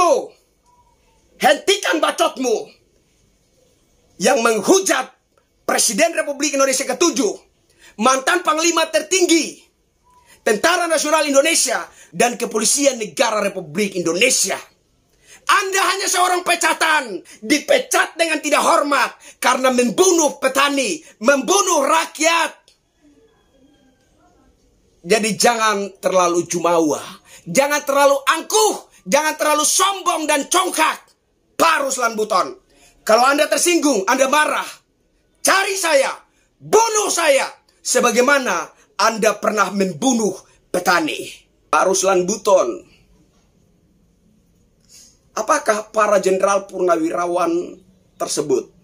Prabowo, hentikan bacotmu yang menghujat Presiden Republik Indonesia ke-7, mantan Panglima tertinggi Tentara Nasional Indonesia dan Kepolisian Negara Republik Indonesia. Anda hanya seorang pecatan, dipecat dengan tidak hormat karena membunuh petani, membunuh rakyat. Jadi jangan terlalu jumawa, jangan terlalu angkuh, jangan terlalu sombong dan congkak, Pak Ruslan Buton. Kalau Anda tersinggung, Anda marah, cari saya, bunuh saya, sebagaimana Anda pernah membunuh petani. Pak Ruslan Buton, apakah para jenderal purnawirawan tersebut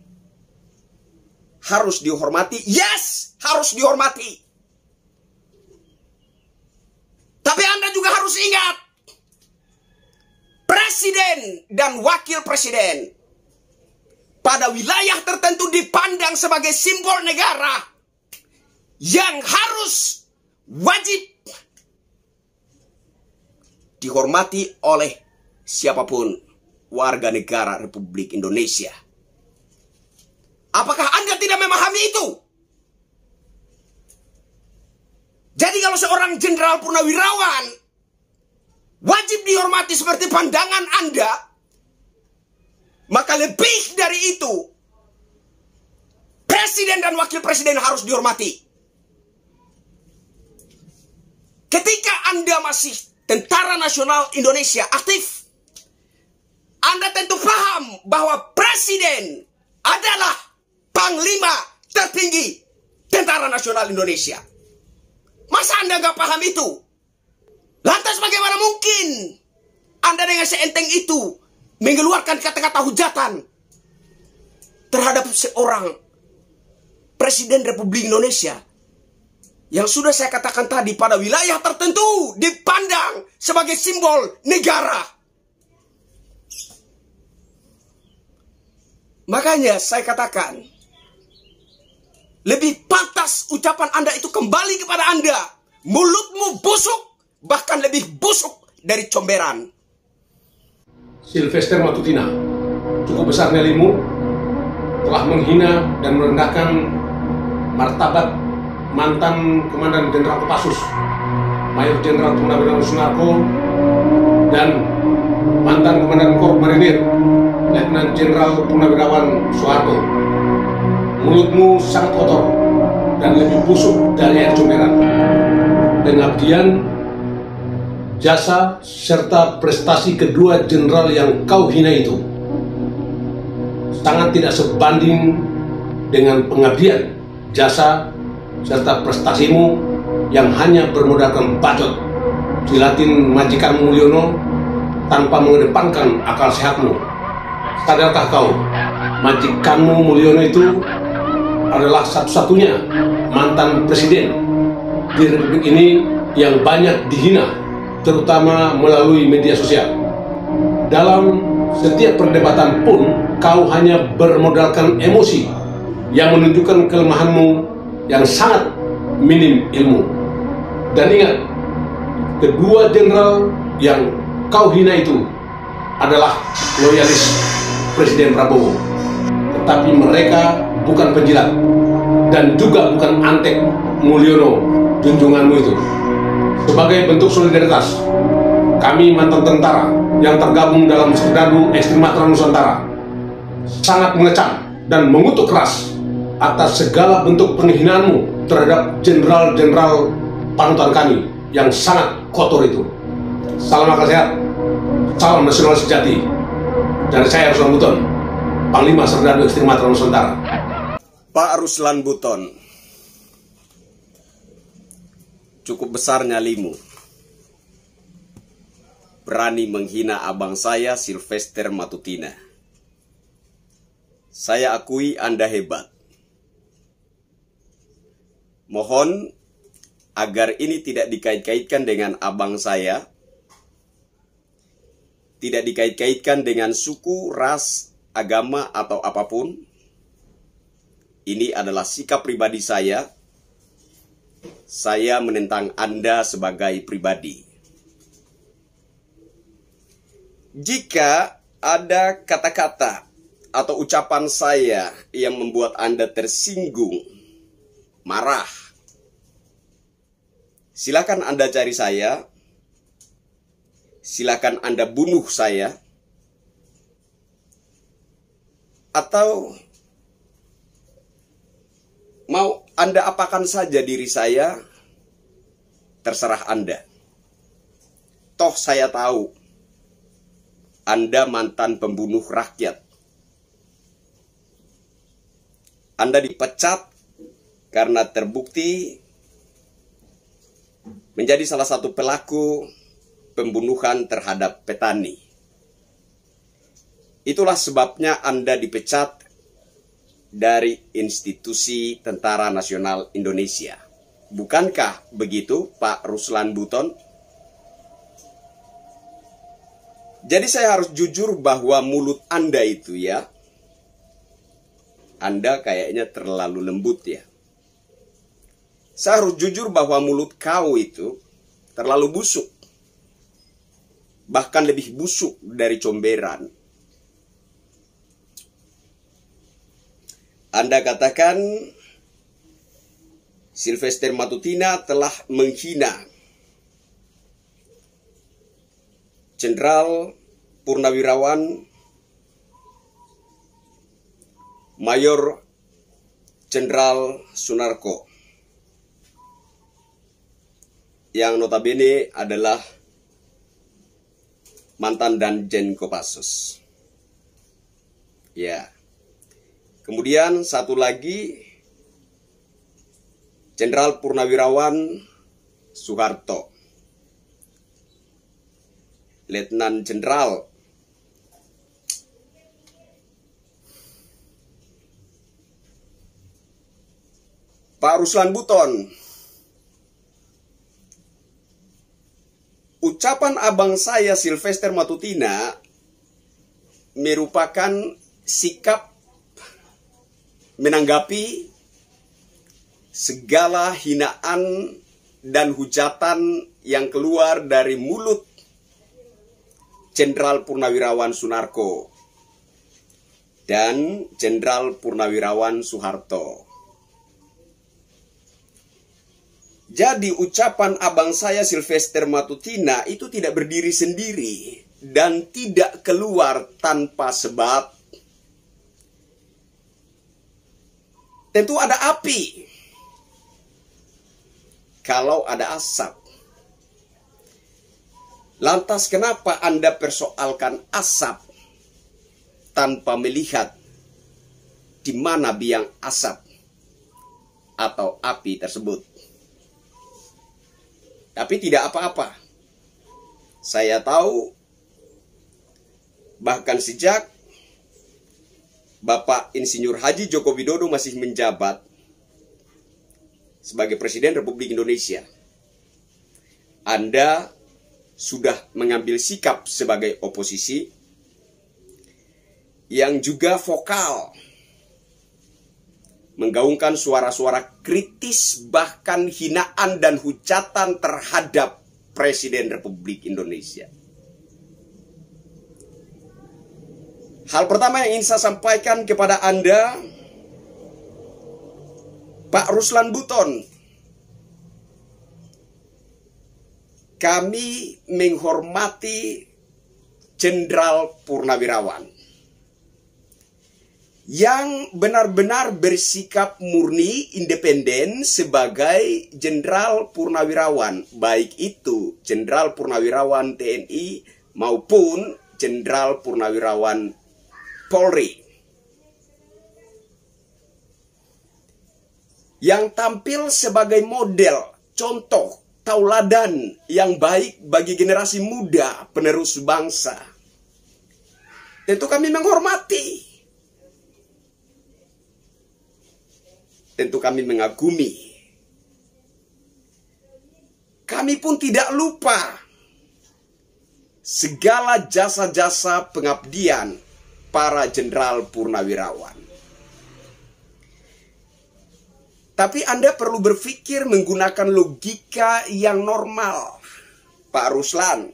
harus dihormati? Yes, harus dihormati. Tapi Anda juga harus ingat, Presiden dan Wakil Presiden pada wilayah tertentu dipandang sebagai simbol negara yang harus wajib dihormati oleh siapapun warga negara Republik Indonesia. Apakah Anda tidak memahami itu? Jadi kalau seorang jenderal purnawirawan wajib dihormati seperti pandangan Anda, maka lebih dari itu, Presiden dan Wakil Presiden harus dihormati. Ketika Anda masih Tentara Nasional Indonesia aktif, Anda tentu paham bahwa Presiden adalah Panglima tertinggi Tentara Nasional Indonesia. Masa Anda nggak paham itu? Lantas bagaimana mungkin Anda dengan seenteng itu mengeluarkan kata-kata hujatan terhadap seorang Presiden Republik Indonesia yang sudah saya katakan tadi pada wilayah tertentu dipandang sebagai simbol negara. Makanya saya katakan, lebih pantas ucapan Anda itu kembali kepada Anda. Mulutmu busuk, bahkan lebih busuk dari comberan. Sylvester Matutina, cukup besar nyalimu, telah menghina dan merendahkan martabat mantan Komandan Jenderal Kopassus, Mayor Jenderal Purnawirawan Sunarko, dan mantan Komandan Korps Marinir, Letnan Jenderal Purnawirawan Soeharto. Mulutmu sangat kotor dan lebih busuk dari air comberan. Pengabdian, jasa, serta prestasi kedua jenderal yang kau hina itu sangat tidak sebanding dengan pengabdian, jasa, serta prestasimu yang hanya bermodalkan bacot, jilatin majikanmu Mulyono tanpa mengedepankan akal sehatmu. Sadarkah kau, majikanmu Mulyono itu adalah satu-satunya mantan presiden di Republik ini yang banyak dihina, terutama melalui media sosial. Dalam setiap perdebatan pun, kau hanya bermodalkan emosi yang menunjukkan kelemahanmu yang sangat minim ilmu. Dan ingat, kedua jenderal yang kau hina itu adalah loyalis Presiden Prabowo. Tetapi mereka bukan penjilat dan juga bukan antek Mulyono, junjunganmu itu. Sebagai bentuk solidaritas, kami mantan tentara yang tergabung dalam Serdadu Ekstrim Matra Nusantara sangat mengecam dan mengutuk keras atas segala bentuk penghinaanmu terhadap jenderal-jenderal panutan kami yang sangat kotor itu. Salam akal sehat, salam nasional sejati, dan saya Ruslan Buton, Panglima Serdadu Ekstrim Matra Nusantara. Pak Ruslan Buton, cukup besar nyalimu, berani menghina abang saya Sylvester Matutina. Saya akui Anda hebat. Mohon agar ini tidak dikait-kaitkan dengan abang saya, tidak dikait-kaitkan dengan suku, ras, agama, atau apapun. Ini adalah sikap pribadi saya. Saya menentang Anda sebagai pribadi. Jika ada kata-kata atau ucapan saya yang membuat Anda tersinggung, marah, silakan Anda cari saya, silakan Anda bunuh saya, atau mau Anda apakan saja diri saya, terserah Anda. Toh saya tahu Anda mantan pembunuh rakyat. Anda dipecat karena terbukti menjadi salah satu pelaku pembunuhan terhadap petani. Itulah sebabnya Anda dipecat dari institusi Tentara Nasional Indonesia. Bukankah begitu, Pak Ruslan Buton? Jadi saya harus jujur bahwa mulut Anda itu ya, Anda kayaknya terlalu lembut ya. Saya harus jujur bahwa mulut kau itu terlalu busuk. Bahkan lebih busuk dari comberan. Anda katakan Sylvester Matutina telah menghina Jenderal Purnawirawan Mayor Jenderal Sunarko, yang notabene adalah mantan Danjen Kopassus. Ya. Kemudian satu lagi, Jenderal Purnawirawan Soeharto, Letnan Jenderal Pak Ruslan Buton. Ucapan abang saya Sylvester Matutina merupakan sikap menanggapi segala hinaan dan hujatan yang keluar dari mulut Jenderal Purnawirawan Sunarko dan Jenderal Purnawirawan Soeharto. Jadi ucapan abang saya Sylvester Matutina itu tidak berdiri sendiri dan tidak keluar tanpa sebab. Tentu ada api kalau ada asap. Lantas kenapa Anda persoalkan asap tanpa melihat di mana biang asap atau api tersebut? Tapi tidak apa-apa. Saya tahu bahkan sejak Bapak Insinyur Haji Joko Widodo masih menjabat sebagai Presiden Republik Indonesia, Anda sudah mengambil sikap sebagai oposisi yang juga vokal, menggaungkan suara-suara kritis bahkan hinaan dan hujatan terhadap Presiden Republik Indonesia. Hal pertama yang ingin saya sampaikan kepada Anda, Pak Ruslan Buton, kami menghormati Jenderal Purnawirawan yang benar-benar bersikap murni independen sebagai Jenderal Purnawirawan, baik itu Jenderal Purnawirawan TNI maupun Jenderal Purnawirawan Polri, yang tampil sebagai model, contoh, tauladan yang baik bagi generasi muda penerus bangsa. Tentu kami menghormati, tentu kami mengagumi. Kami pun tidak lupa segala jasa-jasa pengabdian para Jenderal Purnawirawan. Tapi Anda perlu berpikir menggunakan logika yang normal, Pak Ruslan.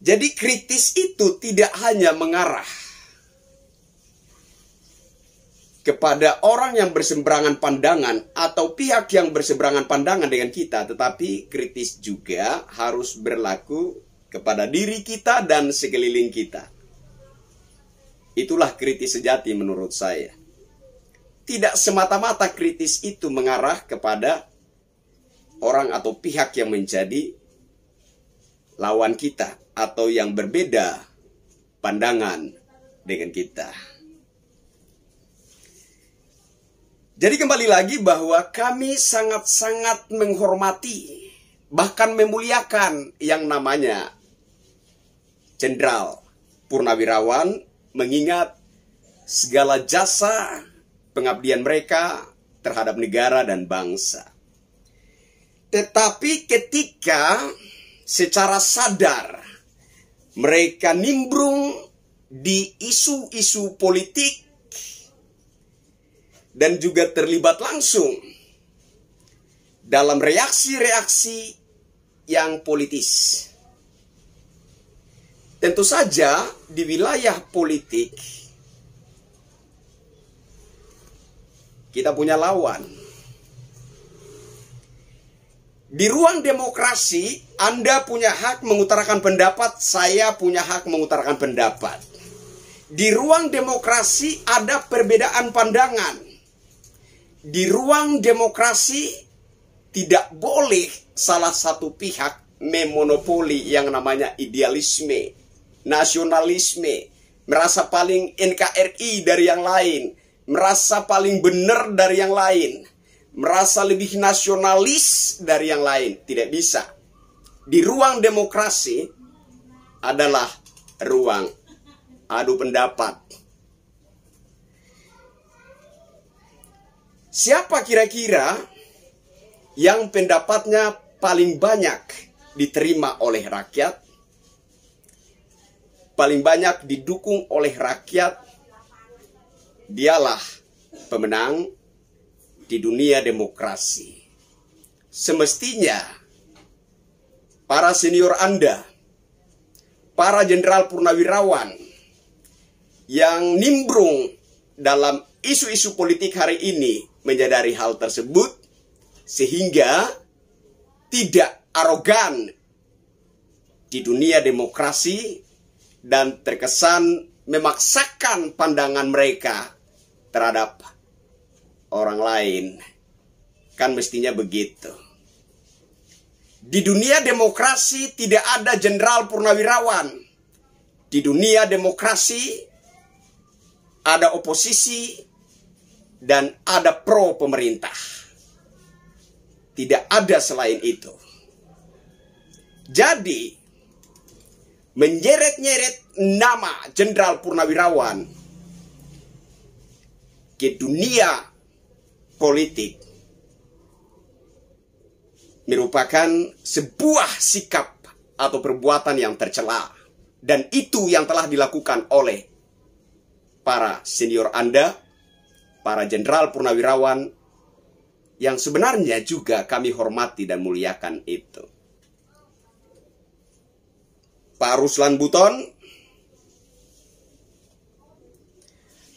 Jadi kritis itu tidak hanya mengarah kepada orang yang berseberangan pandangan atau pihak yang berseberangan pandangan dengan kita, tetapi kritis juga harus berlaku kepada diri kita dan sekeliling kita. Itulah kritis sejati menurut saya. Tidak semata-mata kritis itu mengarah kepada orang atau pihak yang menjadi lawan kita atau yang berbeda pandangan dengan kita. Jadi kembali lagi bahwa kami sangat-sangat menghormati, bahkan memuliakan yang namanya Jenderal Purnawirawan, mengingat segala jasa pengabdian mereka terhadap negara dan bangsa. Tetapi ketika secara sadar mereka nimbrung di isu-isu politik dan juga terlibat langsung dalam reaksi-reaksi yang politis. Tentu saja di wilayah politik kita punya lawan. Di ruang demokrasi, Anda punya hak mengutarakan pendapat, saya punya hak mengutarakan pendapat. Di ruang demokrasi ada perbedaan pandangan. Di ruang demokrasi tidak boleh salah satu pihak memonopoli yang namanya idealisme, nasionalisme, merasa paling NKRI dari yang lain, merasa paling benar dari yang lain, merasa lebih nasionalis dari yang lain. Tidak bisa. Di ruang demokrasi adalah ruang adu pendapat. Siapa kira-kira yang pendapatnya paling banyak diterima oleh rakyat, paling banyak didukung oleh rakyat, dialah pemenang di dunia demokrasi. Semestinya para senior Anda, para jenderal purnawirawan yang nimbrung dalam isu-isu politik hari ini menyadari hal tersebut, sehingga tidak arogan di dunia demokrasi dan terkesan memaksakan pandangan mereka terhadap orang lain. Kan mestinya begitu. Di dunia demokrasi tidak ada jenderal purnawirawan. Di dunia demokrasi ada oposisi dan ada pro pemerintah. Tidak ada selain itu. Jadi, menyeret-nyeret nama Jenderal Purnawirawan ke dunia politik merupakan sebuah sikap atau perbuatan yang tercela. Dan itu yang telah dilakukan oleh para senior Anda, para jenderal purnawirawan, yang sebenarnya juga kami hormati dan muliakan itu. Pak Ruslan Buton,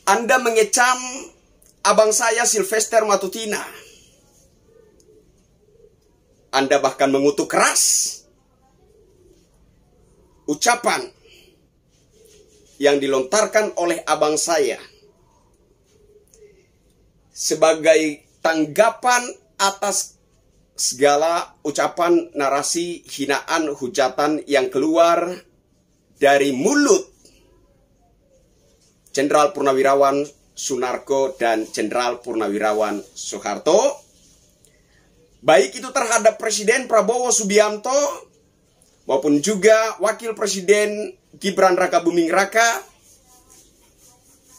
Anda mengecam abang saya Sylvester Matutina. Anda bahkan mengutuk keras ucapan yang dilontarkan oleh abang saya sebagai tanggapan atas segala ucapan, narasi, hinaan, hujatan yang keluar dari mulut Jenderal Purnawirawan Sunarko dan Jenderal Purnawirawan Soeharto, baik itu terhadap Presiden Prabowo Subianto maupun juga Wakil Presiden Gibran Rakabuming Raka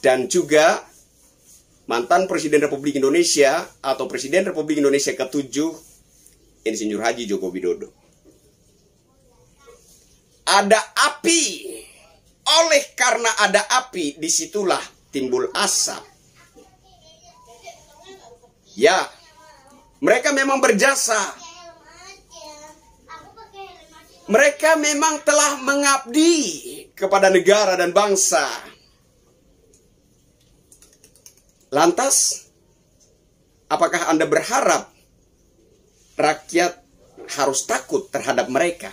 dan juga mantan Presiden Republik Indonesia atau Presiden Republik Indonesia ke-7 Insinyur Haji Joko Widodo. Ada api. Oleh karena ada api, disitulah timbul asap. Ya, mereka memang berjasa. Mereka memang telah mengabdi kepada negara dan bangsa. Lantas, apakah Anda berharap rakyat harus takut terhadap mereka?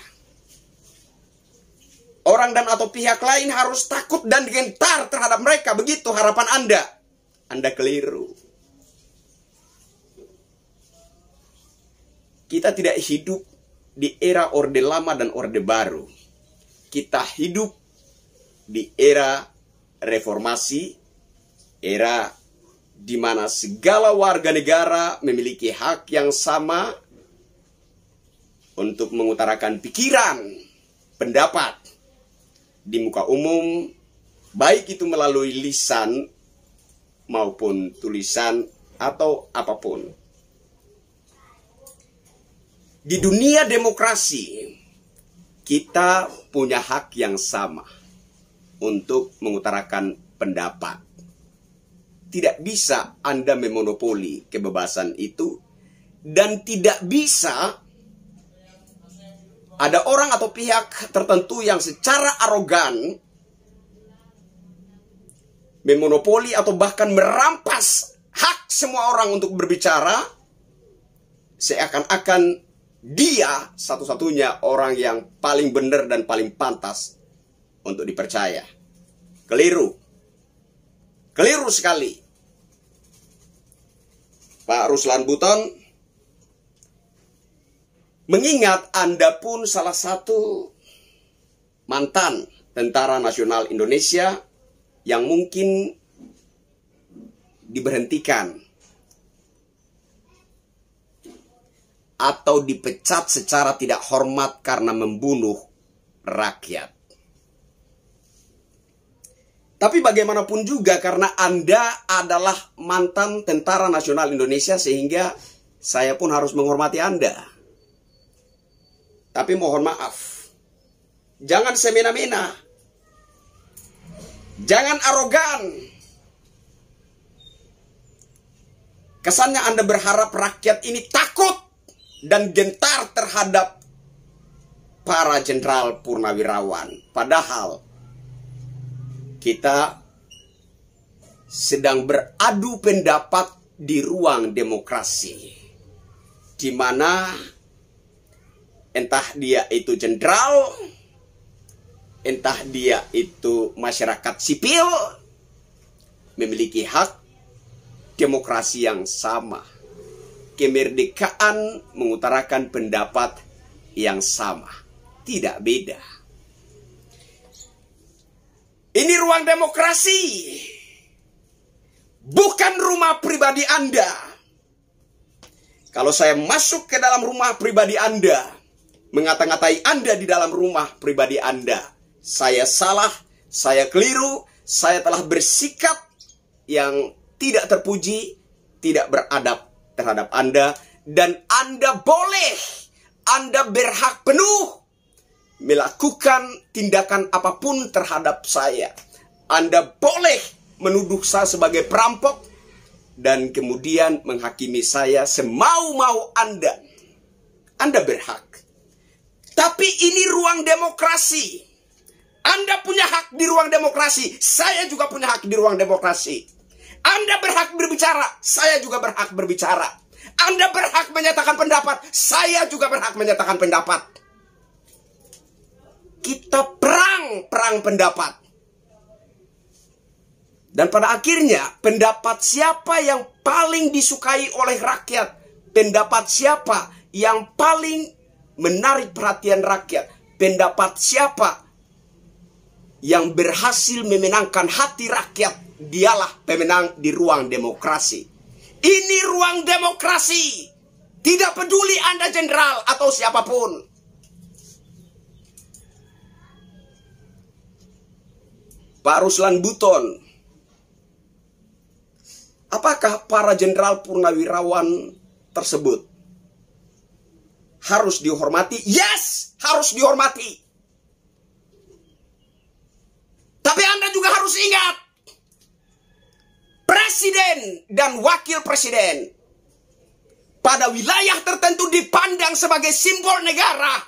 Orang dan atau pihak lain harus takut dan gentar terhadap mereka. Begitu harapan Anda. Anda keliru. Kita tidak hidup di era Orde Lama dan Orde Baru. Kita hidup di era reformasi, era di mana segala warga negara memiliki hak yang sama untuk mengutarakan pikiran, pendapat di muka umum, baik itu melalui lisan maupun tulisan atau apapun. Di dunia demokrasi, kita punya hak yang sama untuk mengutarakan pendapat. Tidak bisa Anda memonopoli kebebasan itu, dan tidak bisa ada orang atau pihak tertentu yang secara arogan memonopoli atau bahkan merampas hak semua orang untuk berbicara, seakan-akan dia satu-satunya orang yang paling benar dan paling pantas untuk dipercaya. Keliru. Keliru sekali. Pak Ruslan Buton, mengingat Anda pun salah satu mantan Tentara Nasional Indonesia yang mungkin diberhentikan atau dipecat secara tidak hormat karena membunuh rakyat. Tapi bagaimanapun juga, karena Anda adalah mantan Tentara Nasional Indonesia, sehingga saya pun harus menghormati Anda. Tapi mohon maaf, jangan semena-mena, jangan arogan. Kesannya Anda berharap rakyat ini takut dan gentar terhadap para jenderal purnawirawan. Padahal kita sedang beradu pendapat di ruang demokrasi, di mana entah dia itu jenderal, entah dia itu masyarakat sipil, memiliki hak demokrasi yang sama, kemerdekaan mengutarakan pendapat yang sama, tidak beda. Ini ruang demokrasi, bukan rumah pribadi Anda. Kalau saya masuk ke dalam rumah pribadi Anda, mengata-ngatai Anda di dalam rumah pribadi Anda, saya salah, saya keliru, saya telah bersikap yang tidak terpuji, tidak beradab terhadap Anda, dan Anda boleh, Anda berhak penuh melakukan tindakan apapun terhadap saya. Anda boleh menuduh saya sebagai perampok dan kemudian menghakimi saya semau-mau Anda. Anda berhak. Tapi ini ruang demokrasi. Anda punya hak di ruang demokrasi. Saya juga punya hak di ruang demokrasi. Anda berhak berbicara. Saya juga berhak berbicara. Anda berhak menyatakan pendapat. Saya juga berhak menyatakan pendapat. Kita perang pendapat. Dan pada akhirnya, pendapat siapa yang paling disukai oleh rakyat, pendapat siapa yang paling menarik perhatian rakyat, pendapat siapa yang berhasil memenangkan hati rakyat, dialah pemenang di ruang demokrasi. Ini ruang demokrasi. Tidak peduli Anda jenderal atau siapapun. Pak Ruslan Buton, apakah para jenderal purnawirawan tersebut harus dihormati? Yes, harus dihormati. Tapi Anda juga harus ingat, presiden dan wakil presiden pada wilayah tertentu dipandang sebagai simbol negara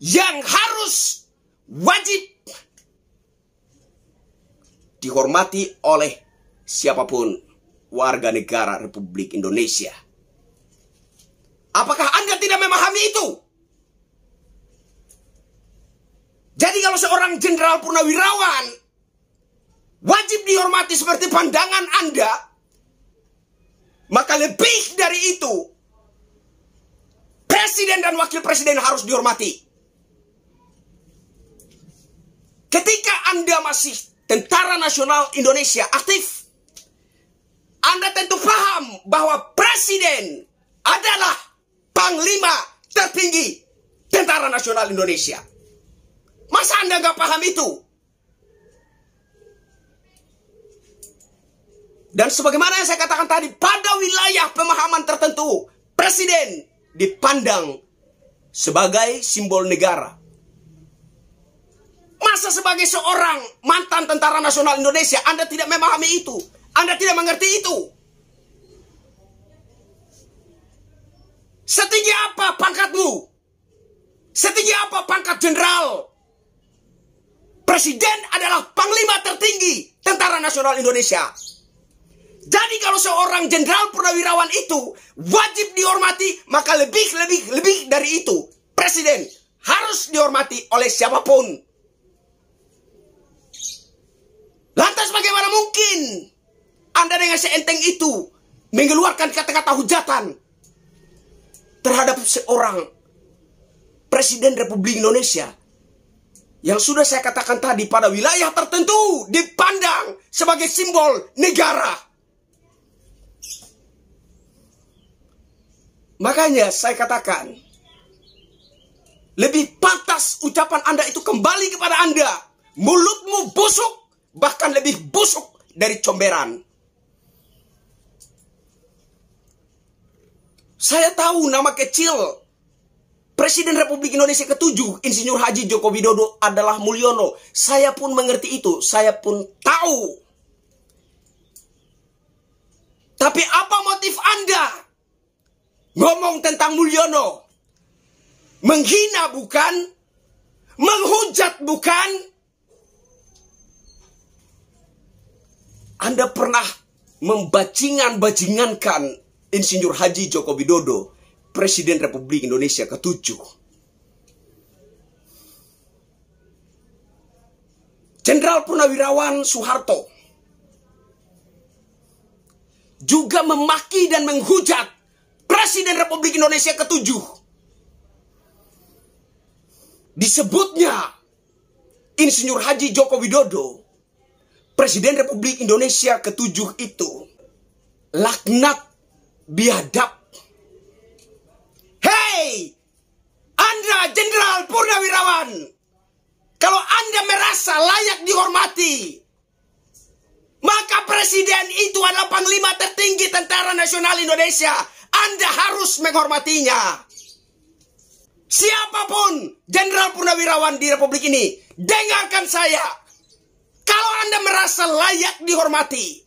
yang harus wajib dihormati oleh siapapun warga negara Republik Indonesia. Apakah Anda tidak memahami itu? Jadi kalau seorang jenderal purnawirawan wajib dihormati seperti pandangan Anda, maka lebih dari itu, presiden dan wakil presiden harus dihormati. Ketika Anda masih Tentara Nasional Indonesia aktif, Anda tentu paham bahwa presiden adalah panglima tertinggi Tentara Nasional Indonesia. Masa Anda nggak paham itu? Dan sebagaimana yang saya katakan tadi, pada wilayah pemahaman tertentu, presiden dipandang sebagai simbol negara. Masa sebagai seorang mantan Tentara Nasional Indonesia, Anda tidak memahami itu? Anda tidak mengerti itu? Setinggi apa pangkatmu? Setinggi apa pangkat jenderal? Presiden adalah panglima tertinggi Tentara Nasional Indonesia. Jadi kalau seorang jenderal purnawirawan itu wajib dihormati, maka lebih dari itu, presiden harus dihormati oleh siapapun. Lantas bagaimana mungkin Anda dengan seenteng itu mengeluarkan kata-kata hujatan terhadap seorang presiden Republik Indonesia yang sudah saya katakan tadi pada wilayah tertentu dipandang sebagai simbol negara? Makanya saya katakan, lebih pantas ucapan Anda itu kembali kepada Anda. Mulutmu busuk, bahkan lebih busuk dari comberan. Saya tahu nama kecil Presiden Republik Indonesia ke-7, Insinyur Haji Joko Widodo adalah Mulyono. Saya pun mengerti itu, saya pun tahu. Tapi apa motif Anda ngomong tentang Mulyono? Menghina bukan? Menghujat bukan? Anda pernah membajingan-bajingankan Insinyur Haji Joko Widodo, Presiden Republik Indonesia ke-7. Jenderal Purnawirawan Soeharto juga memaki dan menghujat Presiden Republik Indonesia ke-7. Disebutnya Insinyur Haji Joko Widodo, Presiden Republik Indonesia ke-7 itu laknat biadab. Hei, Anda Jenderal Purnawirawan, kalau Anda merasa layak dihormati, maka presiden itu adalah panglima tertinggi Tentara Nasional Indonesia. Anda harus menghormatinya. Siapapun Jenderal Purnawirawan di Republik ini, dengarkan saya. Kalau Anda merasa layak dihormati,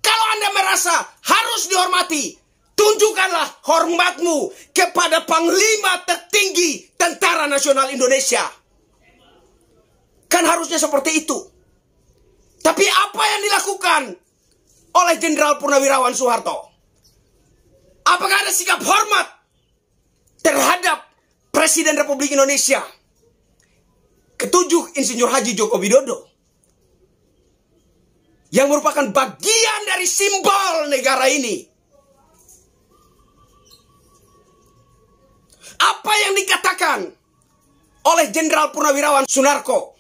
kalau Anda merasa harus dihormati, tunjukkanlah hormatmu kepada panglima tertinggi Tentara Nasional Indonesia. Kan harusnya seperti itu. Tapi apa yang dilakukan oleh Jenderal Purnawirawan Soeharto? Apakah ada sikap hormat terhadap Presiden Republik Indonesia ke-7, Insinyur Haji Joko Widodo, yang merupakan bagian dari simbol negara ini? Apa yang dikatakan oleh Jenderal Purnawirawan Sunarko?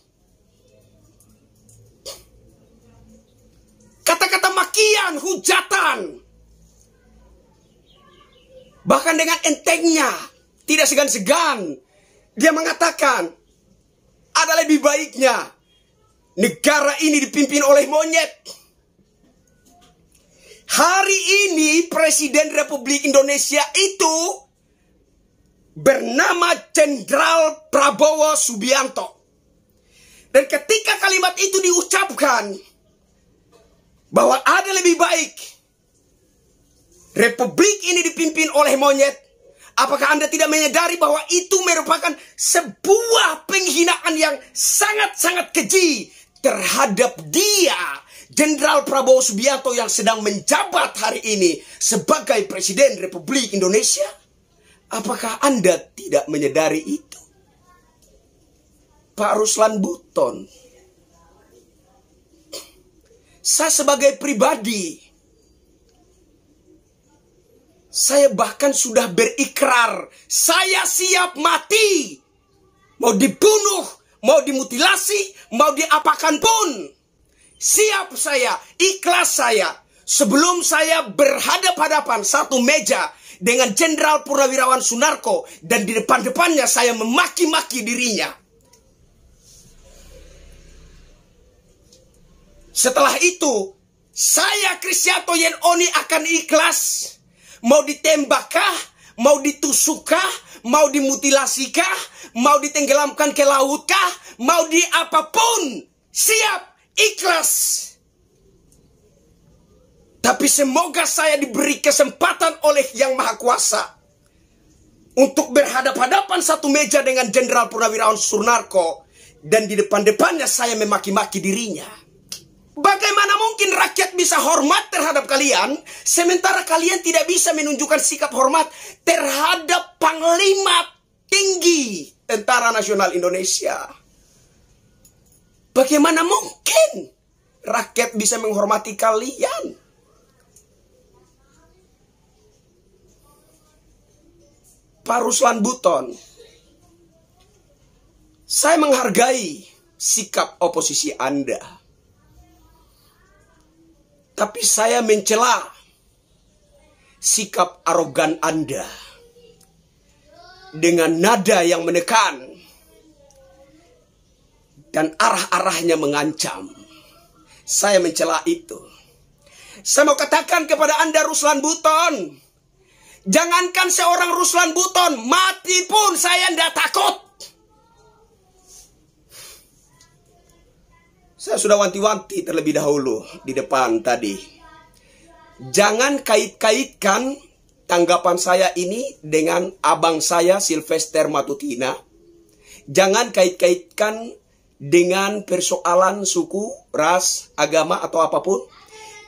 Kata-kata makian, hujatan. Bahkan dengan entengnya, tidak segan-segan, dia mengatakan, ada lebih baiknya negara ini dipimpin oleh monyet. Hari ini Presiden Republik Indonesia itu bernama Jenderal Prabowo Subianto. Dan ketika kalimat itu diucapkan, bahwa ada lebih baik Republik ini dipimpin oleh monyet Apakah Anda tidak menyadari bahwa itu merupakan sebuah penghinaan yang sangat-sangat keji terhadap dia, Jenderal Prabowo Subianto, yang sedang menjabat hari ini sebagai Presiden Republik Indonesia? Apakah Anda tidak menyadari itu? Pak Ruslan Buton, saya sebagai pribadi, saya bahkan sudah berikrar, saya siap mati. Mau dibunuh, mau dimutilasi, mau diapakan pun. Siap saya, ikhlas saya. Sebelum saya berhadap-hadapan satu meja dengan Jenderal Purnawirawan Sunarko, dan di depan-depannya saya memaki-maki dirinya. Setelah itu, saya Kristianto Yen Oni akan ikhlas. Mau ditembakkah, mau ditusukkah, mau dimutilasikah, mau ditenggelamkan ke lautkah, mau di apapun, siap, ikhlas. Tapi semoga saya diberi kesempatan oleh Yang Maha Kuasa untuk berhadap-hadapan satu meja dengan Jenderal Purnawirawan Sunarko, dan di depan-depannya saya memaki-maki dirinya. Bagaimana mungkin rakyat bisa hormat terhadap kalian, sementara kalian tidak bisa menunjukkan sikap hormat terhadap Panglima Tinggi Tentara Nasional Indonesia? Bagaimana mungkin rakyat bisa menghormati kalian? Pak Ruslan Buton, saya menghargai sikap oposisi Anda. Tapi saya mencela sikap arogan Anda dengan nada yang menekan dan arah-arahnya mengancam. Saya mencela itu. Saya mau katakan kepada Anda, Ruslan Buton, jangankan seorang Ruslan Buton, mati pun saya tidak takut. Saya sudah wanti-wanti terlebih dahulu di depan tadi. Jangan kait-kaitkan tanggapan saya ini dengan abang saya Sylvester Matutina. Jangan kait-kaitkan dengan persoalan suku, ras, agama, atau apapun.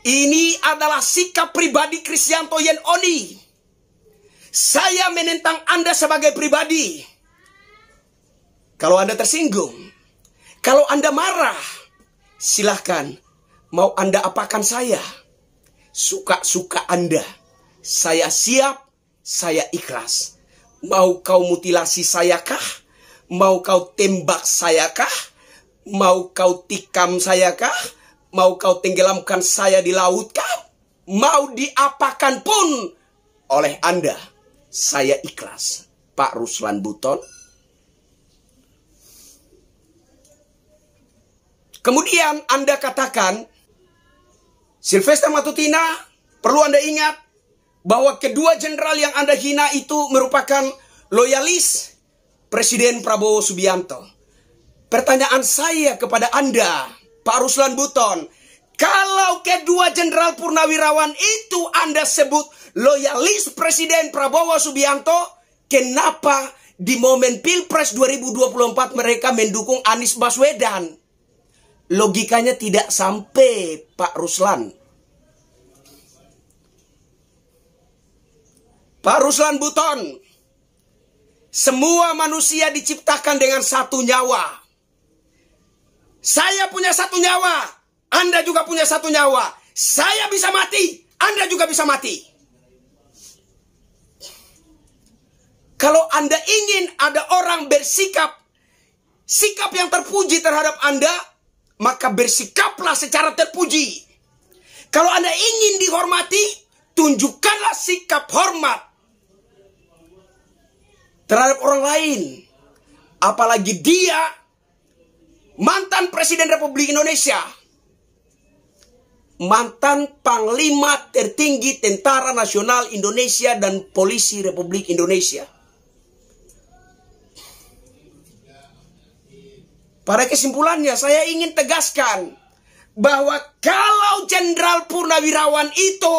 Ini adalah sikap pribadi Kristianto Yen Oni. Saya menentang Anda sebagai pribadi. Kalau Anda tersinggung, kalau Anda marah, silahkan, mau Anda apakan saya? Suka-suka Anda. Saya siap, saya ikhlas. Mau kau mutilasi saya kah? Mau kau tembak saya kah? Mau kau tikam saya kah? Mau kau tenggelamkan saya di laut kah? Mau diapakan pun oleh Anda, saya ikhlas. Pak Ruslan Buton. Kemudian Anda katakan, Sylvester Matutina, perlu Anda ingat bahwa kedua jenderal yang Anda hina itu merupakan loyalis Presiden Prabowo Subianto. Pertanyaan saya kepada Anda, Pak Ruslan Buton, kalau kedua jenderal purnawirawan itu Anda sebut loyalis Presiden Prabowo Subianto, kenapa di momen Pilpres 2024 mereka mendukung Anies Baswedan? Logikanya tidak sampai, Pak Ruslan. Pak Ruslan Buton, semua manusia diciptakan dengan satu nyawa. Saya punya satu nyawa, Anda juga punya satu nyawa. Saya bisa mati, Anda juga bisa mati. Kalau Anda ingin ada orang bersikap yang terpuji terhadap Anda, maka bersikaplah secara terpuji. Kalau Anda ingin dihormati, tunjukkanlah sikap hormat terhadap orang lain. Apalagi dia mantan Presiden Republik Indonesia, mantan Panglima tertinggi Tentara Nasional Indonesia dan Polisi Republik Indonesia. Pada kesimpulannya, saya ingin tegaskan bahwa kalau Jenderal Purnawirawan itu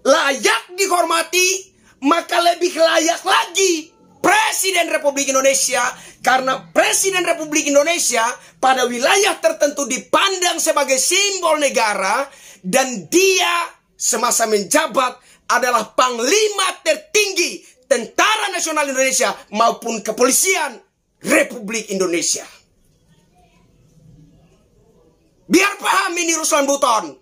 layak dihormati, maka lebih layak lagi Presiden Republik Indonesia, karena Presiden Republik Indonesia pada wilayah tertentu dipandang sebagai simbol negara, dan dia semasa menjabat adalah panglima tertinggi Tentara Nasional Indonesia maupun Kepolisian Republik Indonesia. Biar paham ini Ruslan Buton.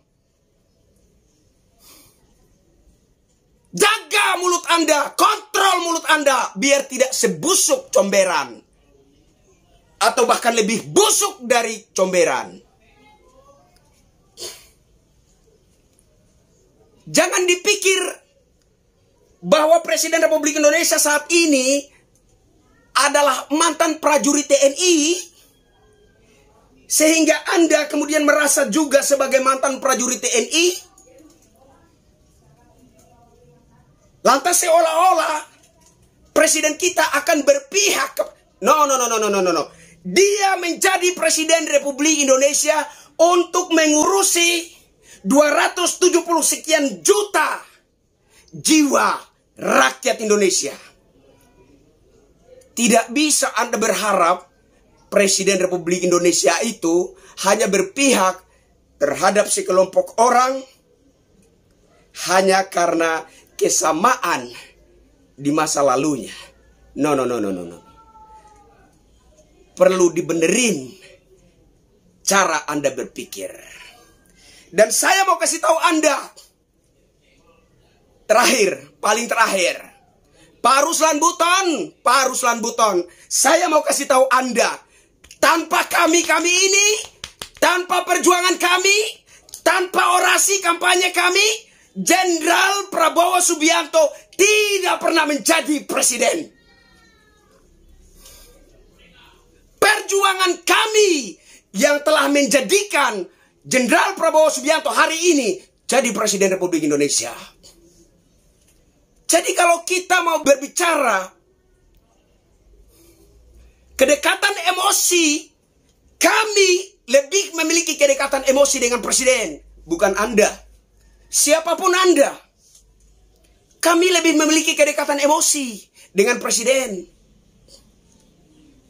Jaga mulut Anda, kontrol mulut Anda, biar tidak sebusuk comberan. Atau bahkan lebih busuk dari comberan. Jangan dipikir bahwa Presiden Republik Indonesia saat ini adalah mantan prajurit TNI, sehingga Anda kemudian merasa juga sebagai mantan prajurit TNI. Lantas seolah-olah presiden kita akan berpihak ke... No. Dia menjadi Presiden Republik Indonesia untuk mengurusi 270 sekian juta jiwa rakyat Indonesia. Tidak bisa Anda berharap Presiden Republik Indonesia itu hanya berpihak terhadap sekelompok orang hanya karena kesamaan di masa lalunya. No. Perlu dibenerin cara Anda berpikir. Dan saya mau kasih tahu Anda, paling terakhir, Pak Ruslan Buton, saya mau kasih tahu Anda, tanpa kami ini, tanpa perjuangan kami, tanpa orasi kampanye kami, Jenderal Prabowo Subianto tidak pernah menjadi presiden. Perjuangan kami yang telah menjadikan Jenderal Prabowo Subianto hari ini jadi Presiden Republik Indonesia. Jadi kalau kita mau berbicara kedekatan emosi, kami lebih memiliki kedekatan emosi dengan presiden, bukan Anda. Siapapun Anda, kami lebih memiliki kedekatan emosi dengan presiden.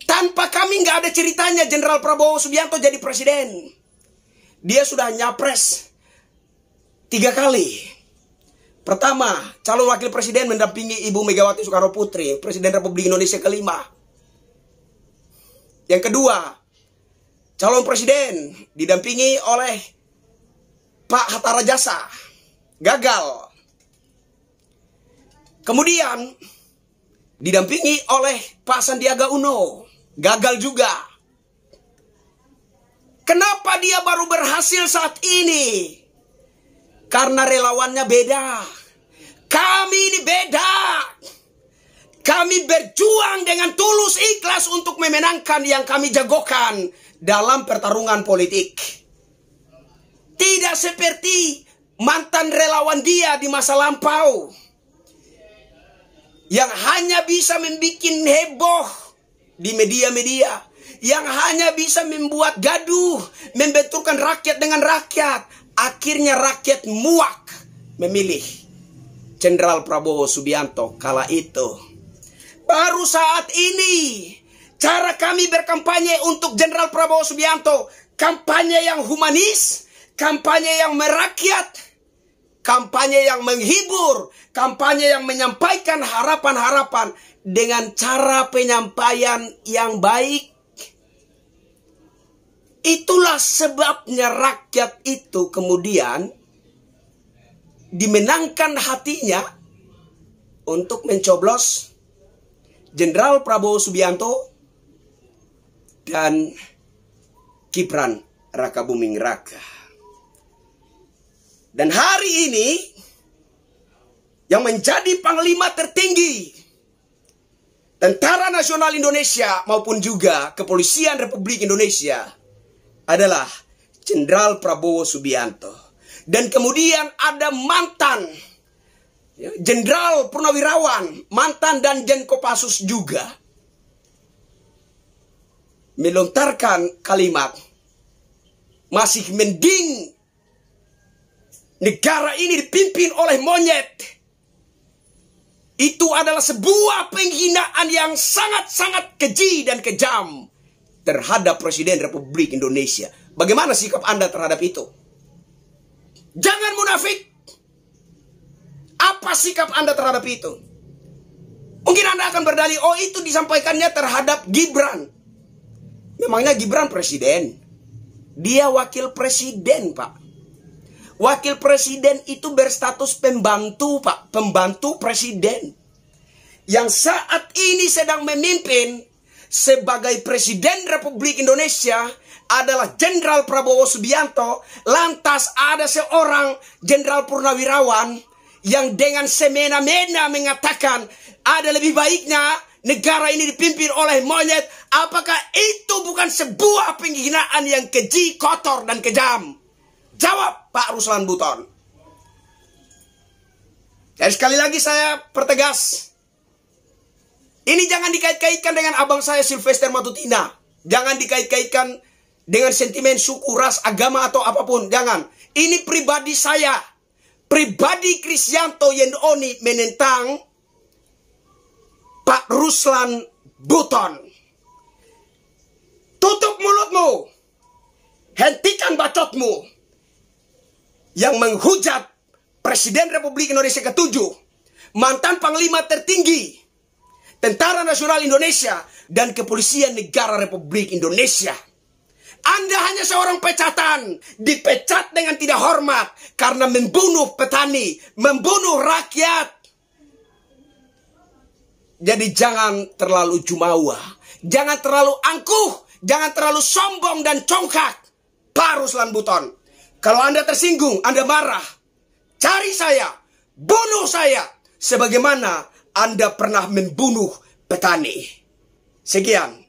Tanpa kami nggak ada ceritanya Jenderal Prabowo Subianto jadi presiden. Dia sudah nyapres 3 kali. Pertama, calon wakil presiden mendampingi Ibu Megawati Soekarno Putri, Presiden Republik Indonesia kelima. Yang kedua, calon presiden didampingi oleh Pak Hatta Rajasa, gagal. Kemudian didampingi oleh Pak Sandiaga Uno, gagal juga. Kenapa dia baru berhasil saat ini? Karena relawannya beda. Kami ini beda. Kami berjuang dengan tulus ikhlas untuk memenangkan yang kami jagokan dalam pertarungan politik. Tidak seperti mantan relawan dia di masa lampau, yang hanya bisa membuat heboh di media-media, yang hanya bisa membuat gaduh, membenturkan rakyat dengan rakyat. Akhirnya rakyat muak memilih Jenderal Prabowo Subianto kala itu. Baru saat ini cara kami berkampanye untuk Jenderal Prabowo Subianto, kampanye yang humanis, kampanye yang merakyat, kampanye yang menghibur, kampanye yang menyampaikan harapan-harapan dengan cara penyampaian yang baik. Itulah sebabnya rakyat itu kemudian dimenangkan hatinya untuk mencoblos Jenderal Prabowo Subianto dan Gibran Rakabuming Raka. Dan hari ini yang menjadi panglima tertinggi Tentara Nasional Indonesia maupun juga Kepolisian Republik Indonesia adalah Jenderal Prabowo Subianto. Dan kemudian ada mantan Jenderal Purnawirawan, mantan Danjen Kopassus juga melontarkan kalimat, masih mending negara ini dipimpin oleh monyet Itu adalah sebuah penghinaan yang sangat-sangat keji dan kejam terhadap Presiden Republik Indonesia. Bagaimana sikap Anda terhadap itu? Jangan munafik. Apa sikap Anda terhadap itu? Mungkin Anda akan berdalih, oh itu disampaikannya terhadap Gibran. Memangnya Gibran presiden? Dia wakil presiden, Pak. Wakil presiden itu berstatus pembantu, Pak. Pembantu presiden. Yang saat ini sedang memimpin sebagai Presiden Republik Indonesia adalah Jenderal Prabowo Subianto. Lantas ada seorang Jenderal Purnawirawan yang dengan semena-mena mengatakan ada lebih baiknya negara ini dipimpin oleh monyet. Apakah itu bukan sebuah penghinaan yang keji, kotor, dan kejam? Jawab Pak Ruslan Buton. Dan sekali lagi saya pertegas, ini jangan dikait-kaitkan dengan abang saya Sylvester Matutina. Jangan dikait-kaitkan dengan sentimen suku, ras, agama, atau apapun. Jangan. Ini pribadi saya. Pribadi Krisyanto Yendoni menentang Pak Ruslan Buton. Tutup mulutmu. Hentikan bacotmu yang menghujat Presiden Republik Indonesia ke-7, mantan Panglima tertinggi Tentara Nasional Indonesia dan Kepolisian Negara Republik Indonesia. Anda hanya seorang pecatan, dipecat dengan tidak hormat karena membunuh petani, membunuh rakyat. Jadi jangan terlalu jumawa, jangan terlalu angkuh, jangan terlalu sombong dan congkak, Pak Ruslan Buton. Kalau Anda tersinggung, Anda marah, cari saya, bunuh saya, sebagaimana Anda pernah membunuh petani. Sekian.